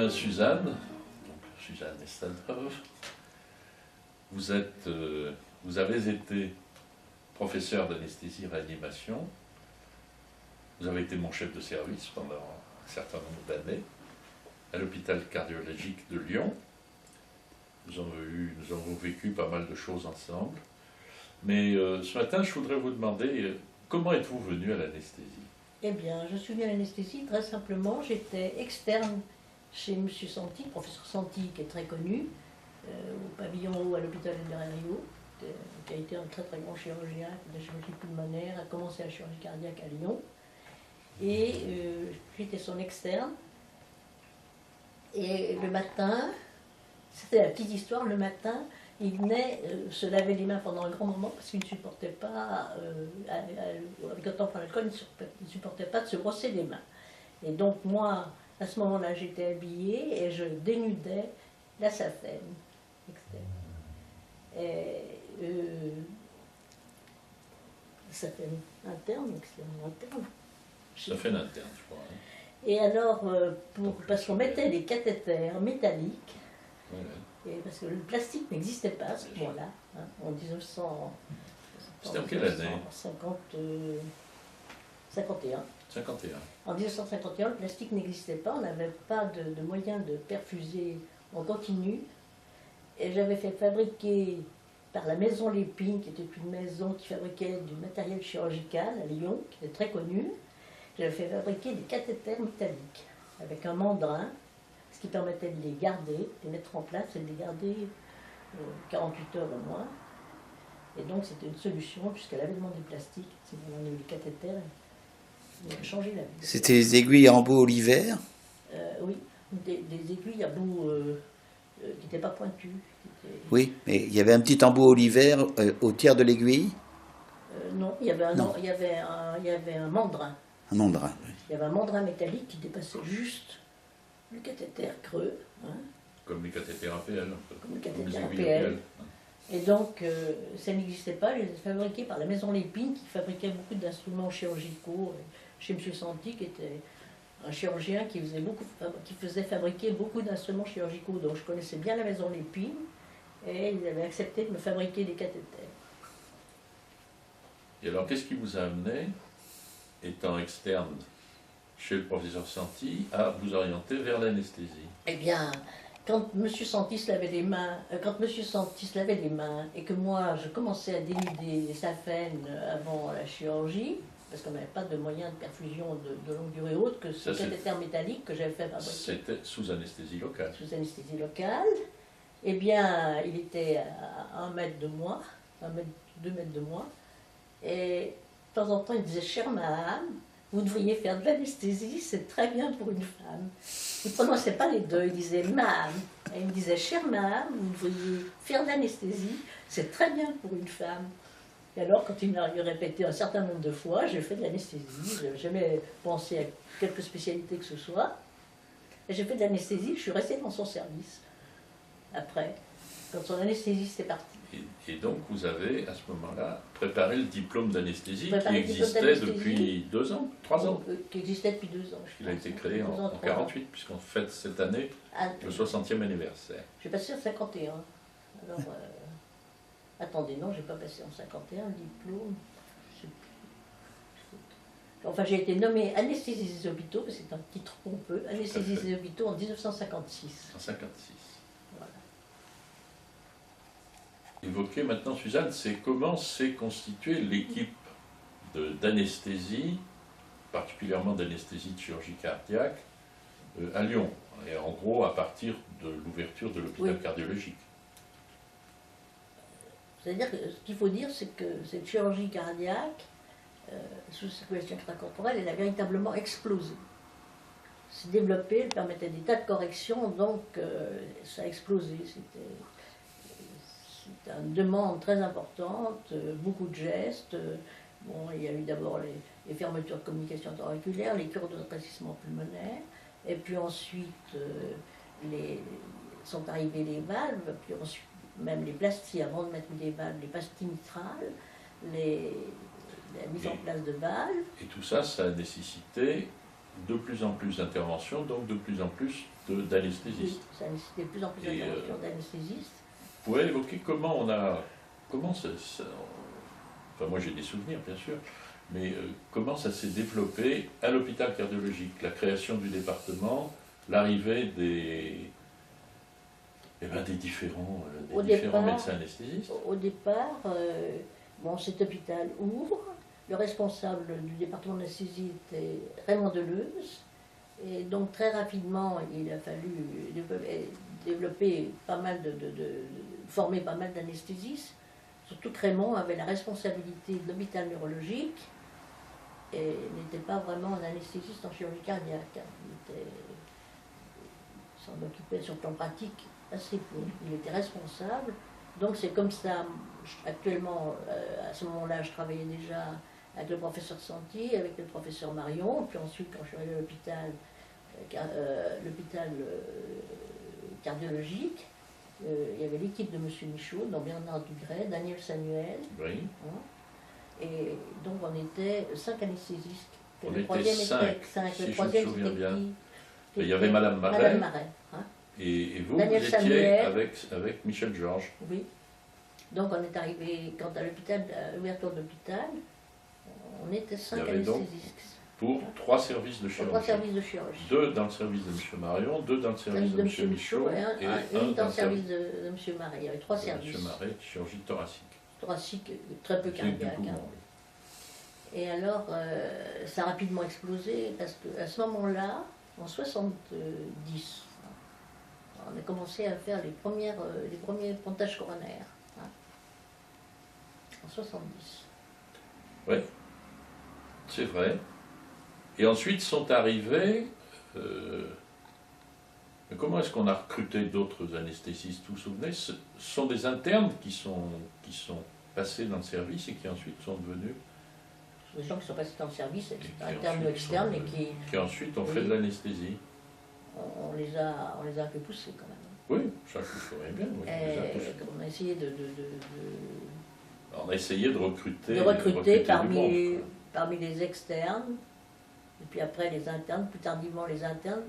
bien, Suzanne, donc Suzanne Estadov, vous avez été professeur d'anesthésie-réanimation, vous avez été mon chef de service pendant un certain nombre d'années à l'hôpital cardiologique de Lyon. Nous avons vécu pas mal de choses ensemble. Mais ce matin, je voudrais vous demander, comment êtes-vous venu à l'anesthésie? Eh bien, je suis venue à l'anesthésie très simplement. J'étais externe chez M. Santi, professeur Santi, qui est très connu, au pavillon haut à l'hôpital Elder-Rio, qui a été un très très grand chirurgien de chirurgie pulmonaire, a commencé la chirurgie cardiaque à Lyon. Et j'étais son externe. Et le matin, c'était la petite histoire, le matin, il venait se laver les mains pendant un grand moment parce qu'il ne supportait pas, avec un temps pour l'alcool, il ne supportait pas de se brosser les mains. Et donc moi, à ce moment-là, j'étais habillée et je dénudais la saphène externe. Et saphène interne, externe, interne. Saphène interne, je crois. Hein. Et alors, parce qu'on mettait des cathéters métalliques, Ouais. et parce que le plastique n'existait pas à ce moment-là, hein, en 1900. C'était en quelle année? 51. 51. En 1951, le plastique n'existait pas, on n'avait pas de moyen de perfuser en continu. Et j'avais fait fabriquer par la maison Lépine, qui était une maison qui fabriquait du matériel chirurgical à Lyon, qui était très connue. J'avais fait fabriquer des cathéters métalliques avec un mandrin, ce qui permettait de les garder, de les mettre en place et de les garder 48 heures au moins. Et donc c'était une solution, puisqu'elle avait demandé du plastique. On a eu les cathéters, il a changé la vie. C'était les aiguilles à embout Oliver? Oui, des aiguilles à bout qui n'étaient pas pointues. Oui, mais il y avait un petit embout Oliver au tiers de l'aiguille? Non, il y avait un mandrin. Un mandrin. Oui. Il y avait un mandrin métallique qui dépassait juste le cathéter creux. Hein, Comme les cathéters APL. comme le cathéter les aiguilles APL. Et donc, ça n'existait pas. Je les ai fabriqués par la maison Lépine, qui fabriquait beaucoup d'instruments chirurgicaux, chez M. Santi, qui était un chirurgien qui faisait fabriquer beaucoup d'instruments chirurgicaux. Donc, je connaissais bien la maison Lépine, et ils avaient accepté de me fabriquer des cathéters. Et alors, qu'est-ce qui vous a amené, étant externe chez le professeur Santi, à vous orienter vers l'anesthésie? Eh bien, quand M. Santi se lavait les mains, et que moi je commençais à dénuder les saphènes avant la chirurgie, parce qu'on n'avait pas de moyens de perfusion de longue durée autre que ce cathéter métallique que j'avais fait fabriquer. C'était sous anesthésie locale. Sous anesthésie locale. Eh bien, il était à 1 mètre de moi, 2 mètres de moi, et de temps en temps il me disait: chère madame, vous devriez faire de l'anesthésie, c'est très bien pour une femme. Il ne prononçait pas les deux, il disait madame. Et il me disait: chère madame, vous devriez faire de l'anesthésie, c'est très bien pour une femme. Et alors, quand il m'a répété un certain nombre de fois, j'ai fait de l'anesthésie. Je n'avais jamais pensé à quelque spécialité que ce soit. Et j'ai fait de l'anesthésie, je suis restée dans son service. Après, quand son anesthésiste est parti. Et donc, vous avez, à ce moment-là, préparé le diplôme d'anesthésie qui Préparé le diplôme existait d'anesthésie. depuis 2 ans, 3 ans. Qui existait depuis 2 ans. Il a été créé en 1948, puisqu'on fête cette année le 60e anniversaire. J'ai passé en 51. Alors, attendez, non, j'ai pas passé en 51 le diplôme. Je sais plus. Enfin, j'ai été nommée anesthésiste des hôpitaux, mais c'est un titre pompeux, anesthésiste des hôpitaux en 1956. En 56. Voilà. Évoquez maintenant, Suzanne, c'est comment s'est constituée l'équipe d'anesthésie, particulièrement d'anesthésie de chirurgie cardiaque, à Lyon, et en gros à partir de l'ouverture de l'hôpital cardiologique. C'est-à-dire que ce qu'il faut dire, c'est que cette chirurgie cardiaque, sous circulation extracorporelle, elle a véritablement explosé. S'est développée, elle permettait des tas de corrections, donc ça a explosé. C'était une demande très importante, beaucoup de gestes. Bon, il y a eu d'abord les fermetures de communication auriculaire, les cures de rétrécissement pulmonaire, et puis ensuite sont arrivées les valves, puis ensuite même les plasties, avant de mettre des valves, les pastilles mitrales, la mise en place de valves. Et tout ça, ça a nécessité de plus en plus d'interventions, donc de plus en plus Oui, d'anesthésistes. ça nécessitait de plus en plus Et, d'interventions d'anesthésistes. Vous pouvez évoquer comment enfin moi j'ai des souvenirs bien sûr, mais comment ça s'est développé à l'hôpital cardiologique, la création du département, l'arrivée des différents médecins anesthésistes. Au départ, bon, cet hôpital ouvre. Le responsable du département d'anesthésie était Raymond Deleuze. Et donc très rapidement, il a fallu développer pas mal former pas mal d'anesthésistes. Surtout que Raymond avait la responsabilité de l'hôpital neurologique et n'était pas vraiment un anesthésiste en chirurgie cardiaque. Il s'en occupait sur le plan pratique assez peu. Il était responsable. Donc c'est comme ça, actuellement, à ce moment-là, je travaillais déjà avec le professeur Santi, avec le professeur Marion, puis ensuite quand je suis arrivée à l'hôpital cardiologique, il y avait l'équipe de M. Michaud, dont Bernard Dugret, Daniel Samuel, Oui. hein, et donc on était 5 anesthésistes. On le était troisième 5, cinq. si Le je me troisième souviens c'était bien. qui? Il y avait Madame Marais. Madame Marais, hein. Et vous, Daniel vous étiez Samuel. avec Michel Georges. Oui. Donc on est arrivé, quand à l'hôpital, à l'ouverture de l'hôpital, on était 5 Il y avait donc anesthésistes. Pour 3 services de Pour 3 chirurgie. services de chirurgie. 2 dans le service de M. Marion, 2 dans le service de M. Michaud, et et un un dans le service de M. Marais. Il y avait 3 de services. M. Marais, chirurgie thoracique. Thoracique, très peu Clinique du cardiaque. poumon, Hein. oui. Et alors, ça a rapidement explosé parce qu'à ce moment-là, en 70, on a commencé à faire les premiers pontages coronaires. Hein, en 70. Oui, c'est vrai. Et ensuite sont arrivés. Comment est-ce qu'on a recruté d'autres anesthésistes? Vous vous souvenez? Ce sont des internes qui sont passés dans le service et qui ensuite sont devenus. Les gens qui sont passés dans le service, qui internes ou ensuite externes, sont mais qui ensuite ont fait Oui. de l'anesthésie. on les a un peu poussés quand même. Oui, ça je vous ferais bien. Oui, on les a tous. On a essayé On a essayé de recruter, de recruter du monde, parmi les externes, et puis après les internes, plus tardivement les internes,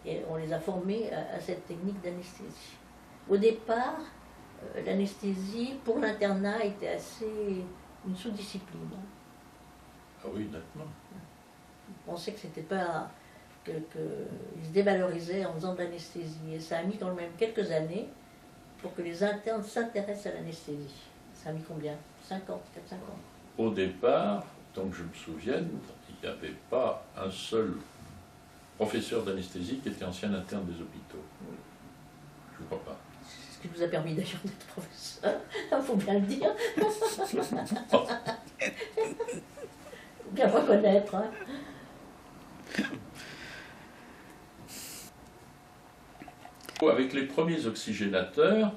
et on les a formés à cette technique d'anesthésie. Au départ, l'anesthésie pour l'internat était assez une sous-discipline. Ah oui, nettement. On pensait que c'était pas qu'ils se dévalorisaient en faisant de l'anesthésie, et ça a mis quand même quelques années pour que les internes s'intéressent à l'anesthésie. Ça a mis combien? 5 ans, 4-5 ans. Au départ, tant que je me souvienne, il n'y avait pas un seul professeur d'anesthésie qui était ancien interne des hôpitaux. Oui. Je ne crois pas. C'est ce qui nous a permis d'ailleurs d'être professeur, il faut bien le dire. Faut bien reconnaître. Hein. Avec les premiers oxygénateurs,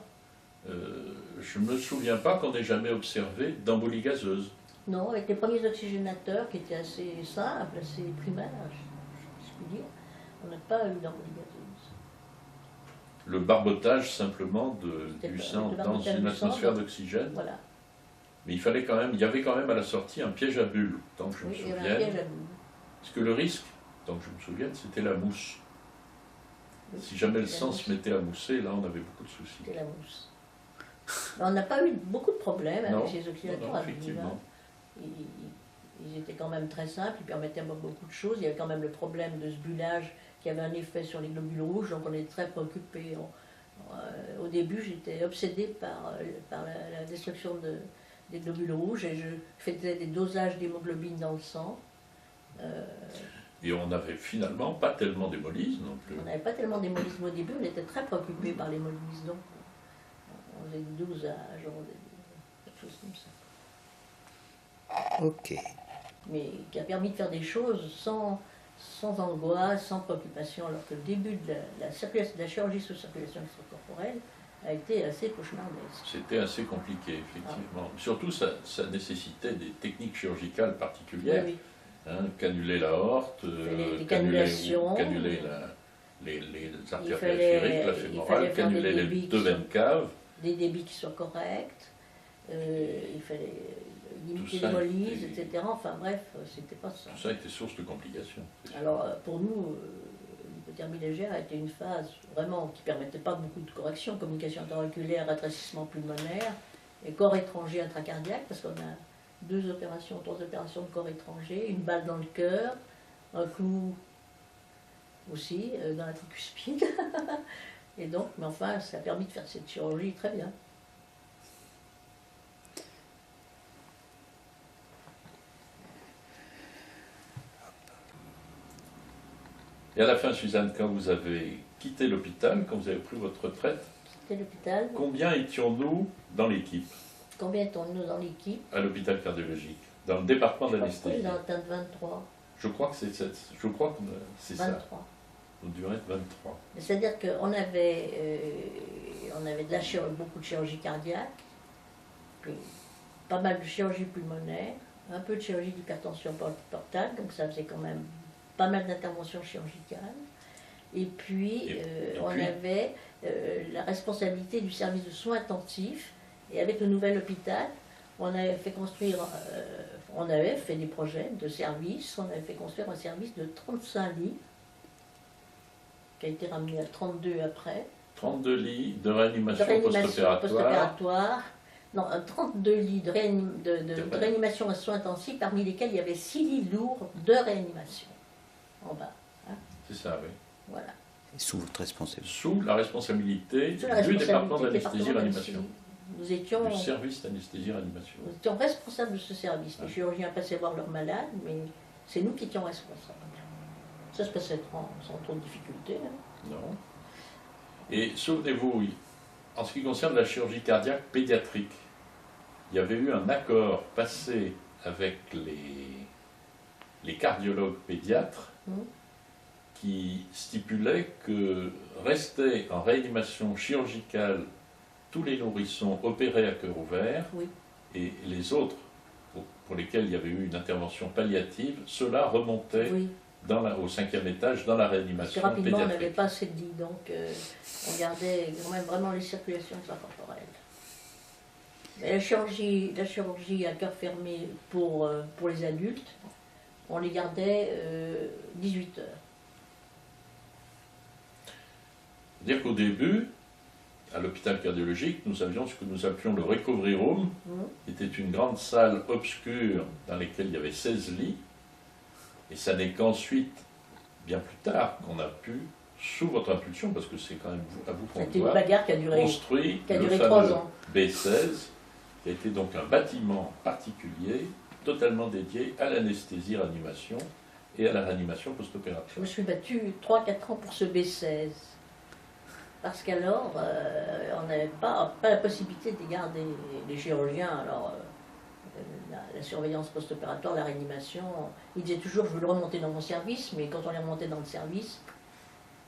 je ne me souviens pas qu'on ait jamais observé d'embolie gazeuse. Non, avec les premiers oxygénateurs qui étaient assez simples, assez primaires, je puis dire, on n'a pas eu d'embolie gazeuse. Le barbotage simplement du sang le dans barbotage une du sang, atmosphère donc, d'oxygène. Voilà. Mais il y avait quand même à la sortie un piège à bulles, tant que je me Oui, il y avait un souvienne. piège à bulles. Parce que le risque, tant que je me souvienne, c'était la mousse. Oui, Si jamais le la sang mousse. se mettait à mousser, là on avait beaucoup de soucis. C'était la mousse. Mais on n'a pas eu beaucoup de problèmes Non, avec ces oxygénateurs à bulles, effectivement. hein. Ils étaient quand même très simples, ils permettaient beaucoup de choses. Il y avait quand même le problème de ce bullage qui avait un effet sur les globules rouges, donc on était très préoccupés. Au début, j'étais obsédée par la destruction des globules rouges et je faisais des dosages d'hémoglobine dans le sang. Et on n'avait finalement pas tellement d'hémolyse non plus. On n'avait pas tellement d'hémolyse au début, on était très préoccupés par l'hémolyse, donc on faisait des dosages, on faisait des choses comme ça. Ok. Mais qui a permis de faire des choses sans angoisse, sans préoccupation, alors que le début de la chirurgie sous circulation extracorporelle a été assez cauchemardesque. C'était assez compliqué, effectivement. Surtout, ça nécessitait des techniques chirurgicales particulières. Oui, Hein, cannuler l'aorte, des cannulations. cannuler les artères fallait- périphériques, la il fémorale, fallait faire cannuler des les débits deux qui veines caves. des débits qui soient corrects. il fallait limiter Tout ça les mollises, était- etc. Enfin bref, c'était pas ça. Tout ça était source de complications. c'est sûr. Alors pour nous, l'hypothermie légère a été une phase vraiment qui permettait pas beaucoup de corrections, communication interauriculaire, rétrécissement pulmonaire, et corps étranger intracardiaque, parce qu'on a 2 opérations, 3 opérations de corps étranger, une balle dans le cœur, un clou aussi dans la tricuspide. Et donc, mais enfin, ça a permis de faire cette chirurgie très bien. Et à la fin, Suzanne, quand vous avez quitté l'hôpital, quand vous avez pris votre retraite, C'était l'hôpital. combien étions-nous dans l'équipe, Combien étions-nous dans l'équipe? à l'hôpital cardiologique, dans le département Je crois que d'anesthésie? dans atteint 23. Je crois que c'est ça. 23. Vous durez 23. C'est-à-dire qu'on avait, on avait beaucoup de chirurgie cardiaque, puis pas mal de chirurgie pulmonaire, un peu de chirurgie d'hypertension portale, donc ça faisait quand même pas mal d'interventions chirurgicales. Et puis, on avait la responsabilité du service de soins intensifs. Et avec le nouvel hôpital, on avait fait construire, on avait fait des projets de service, on avait fait construire un service de 35 lits, qui a été ramené à 32 après. 32 lits de réanimation, De réanimation post-opératoire. post-opératoire. Non, 32 lits de réanimation à soins intensifs, parmi lesquels il y avait 6 lits lourds de réanimation en bas. Hein, C'est ça, oui. voilà. Sous votre responsabilité. Sous la responsabilité Sous la du département responsabilité du d'anesthésie-réanimation. département. Nous étions, Du service d'anesthésie-réanimation. nous étions responsables de ce service. Les Ouais. chirurgiens passaient voir leurs malades, mais c'est nous qui étions responsables. Ça se passait sans trop de difficultés. Hein. Non. Et souvenez-vous, en ce qui concerne la chirurgie cardiaque pédiatrique, il y avait eu un accord passé avec les cardiologues pédiatres Mhm. qui stipulait que restaient en réanimation chirurgicale tous les nourrissons opérés à cœur ouvert Oui. et les autres pour lesquels il y avait eu une intervention palliative, cela remontait Oui. au 5e étage dans la Parce que réanimation rapidement, on n'avait pédiatrique. pas assez de lits, donc on gardait quand même vraiment les circulations intracorporelles. Mais la chirurgie à cœur fermé pour les adultes, on les gardait 18 heures. C'est-à-dire qu'au début, à l'hôpital cardiologique, nous avions ce que nous appelions le recovery room, qui était une grande salle obscure dans laquelle il y avait 16 lits. Et ça n'est qu'ensuite, bien plus tard, qu'on a pu, sous votre impulsion, parce que c'est quand même à vous qu'on C'était une doit, bagarre qui a duré construit le 3 fameux ans. B16, qui a été donc un bâtiment particulier, totalement dédié à l'anesthésie-réanimation et à la réanimation Je post-opératoire. me suis battue 3-4 ans pour ce B16. Parce qu'alors, on n'avait pas la possibilité de garder les chirurgiens. Alors, la surveillance post-opératoire, la réanimation, ils disaient toujours je veux le remonter dans mon service, mais quand on les remontait dans le service,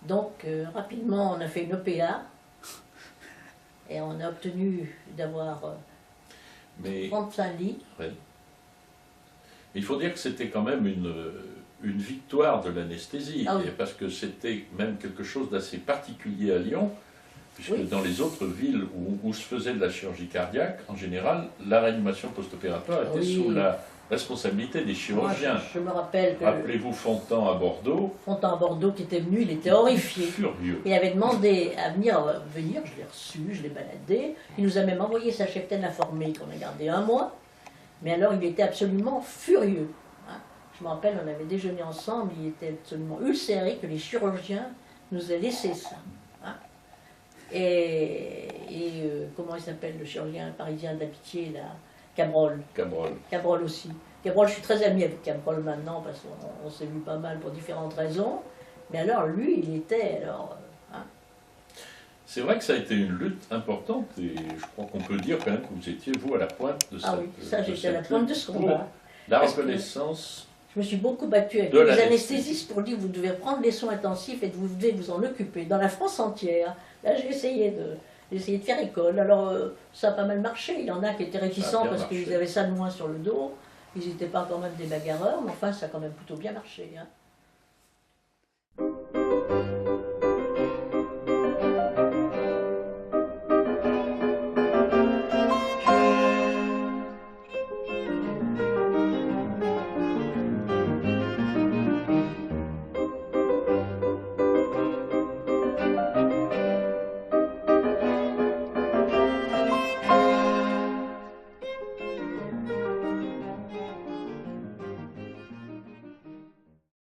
donc rapidement on a fait une OPA et on a obtenu d'avoir Mais 35 lits. oui. Il faut dire que c'était quand même une victoire de l'anesthésie, Ah oui. et parce que c'était même quelque chose d'assez particulier à Lyon, puisque Oui. dans les autres villes où se faisait de la chirurgie cardiaque, en général, la réanimation post-opératoire était Oui. sous la responsabilité des Moi, chirurgiens. je me rappelle que Rappelez-vous Fontan à Bordeaux, Fontan à Bordeaux qui était venu, il était horrifié. furieux. Il avait demandé à venir, je l'ai reçu, je l'ai baladé. Il nous a même envoyé sa cheptaine informée qu'on a gardé 1 mois. Mais alors il était absolument furieux. Hein. Je me rappelle, on avait déjeuné ensemble, il était absolument ulcéré que les chirurgiens nous aient laissé ça. Hein. Et comment il s'appelle le chirurgien parisien d'Amitié, là, Cabrol. Cabrol. Cabrol aussi. Cabrol, je suis très amie avec Cabrol maintenant parce qu'on s'est vu pas mal pour différentes raisons. Mais alors lui, il était hein. C'est vrai que ça a été une lutte importante, et je crois qu'on peut dire quand même que vous étiez, vous, à la pointe de Ah oui, ça j'étais à la pointe de ce lutte combat. pour la Parce que- reconnaissance. Je me suis beaucoup battue avec De les l'anesthésie. anesthésistes pour dire vous devez prendre les soins intensifs et vous devez vous en occuper. Dans la France entière, là j'ai essayé de faire école. Alors ça a pas mal marché. Il y en a qui étaient réticents bien parce marché. qu'ils avaient ça de moins sur le dos. Ils n'étaient pas quand même des bagarreurs, mais enfin ça a quand même plutôt bien marché. Hein.